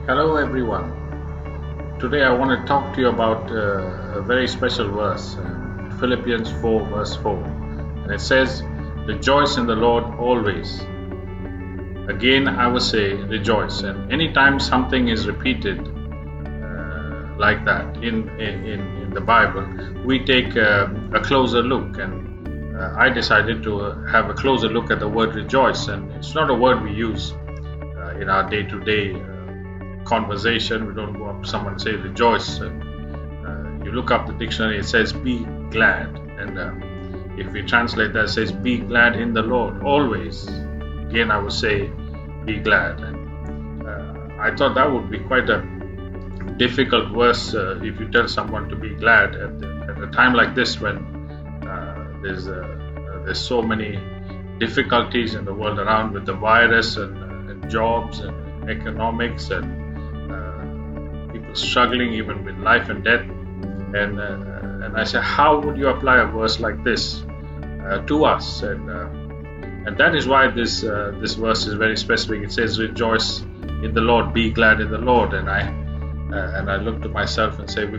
Hello, everyone. Today I want to talk to you about a very special verse, Philippians 4, verse 4. And it says, "Rejoice in the Lord always." Again, I will say, rejoice. And anytime something is repeated like that in the Bible, we take a closer look. And I decided to have a closer look at the word rejoice. And it's not a word we use in our day to day conversation. We don't go up to someone and say rejoice. You look up the dictionary, it says be glad. And if we translate that, it says be glad in the Lord always. Again, I would say be glad. And I thought that would be quite a difficult verse if you tell someone to be glad at a time like this when there's so many difficulties in the world around with the virus and jobs and economics and people struggling even with life and death. And I said, how would you apply a verse like this to us? And that is why this verse is very specific. It says, "Rejoice in the Lord, be glad in the Lord." And I look to myself and say, we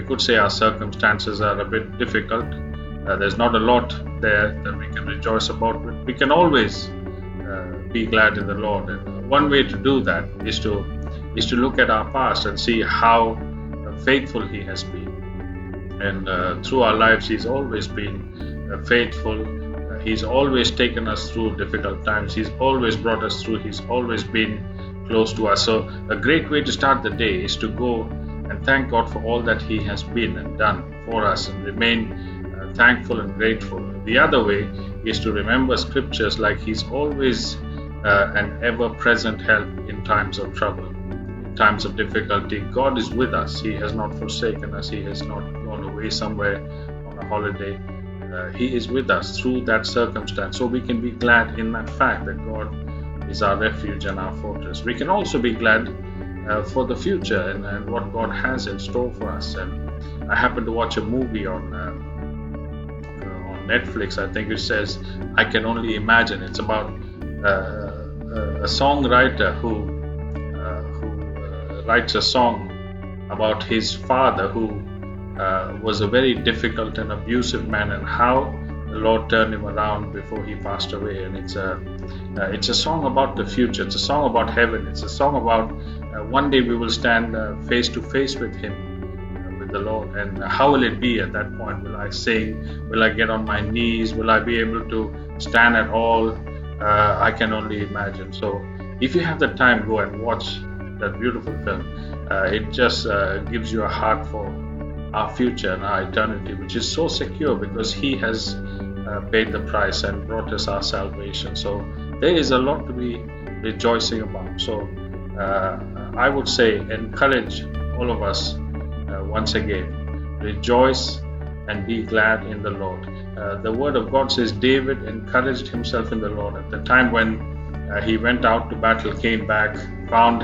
could say our circumstances are a bit difficult. There's not a lot there that we can rejoice about, but we can always be glad in the Lord. And one way to do that is to look at our past and see how faithful He has been. And through our lives, He's always been faithful. He's always taken us through difficult times. He's always brought us through. He's always been close to us. So a great way to start the day is to go and thank God for all that He has been and done for us, and remain thankful and grateful. The other way is to remember scriptures like He's always an ever-present help in times of trouble, in times of difficulty. God is with us. He has not forsaken us. He has not gone away somewhere on a holiday. He is with us through that circumstance. So we can be glad in that fact that God is our refuge and our fortress. We can also be glad for the future and what God has in store for us. And I happened to watch a movie on Netflix. I think it says, "I Can Only Imagine." It's about a songwriter who writes a song about his father who was a very difficult and abusive man, and how the Lord turned him around before he passed away. And it's a song about the future. It's a song about heaven. It's a song about one day we will stand face to face with Him, with the Lord. And how will it be at that point? Will I sing? Will I get on my knees? Will I be able to stand at all? I can only imagine. So if you have the time, go and watch that beautiful film. It just gives you a heart for our future and our eternity, which is so secure because He has paid the price and brought us our salvation. So there is a lot to be rejoicing about. So I would say, encourage all of us once again, rejoice and be glad in the Lord. The Word of God says David encouraged himself in the Lord at the time when he went out to battle, came back, found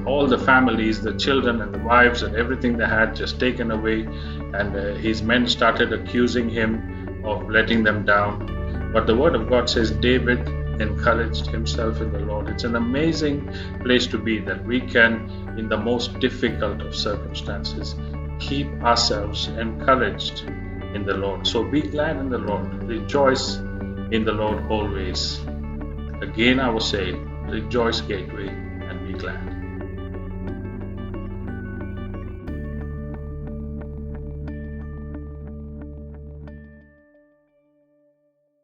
all the families, the children and the wives and everything they had just taken away, and his men started accusing him of letting them down. But the Word of God says David encouraged himself in the Lord. It's an amazing place to be, that we can, in the most difficult of circumstances, keep ourselves encouraged in the Lord. So be glad in the Lord. Rejoice in the Lord always. Again, I will say, rejoice, Gateway, and be glad.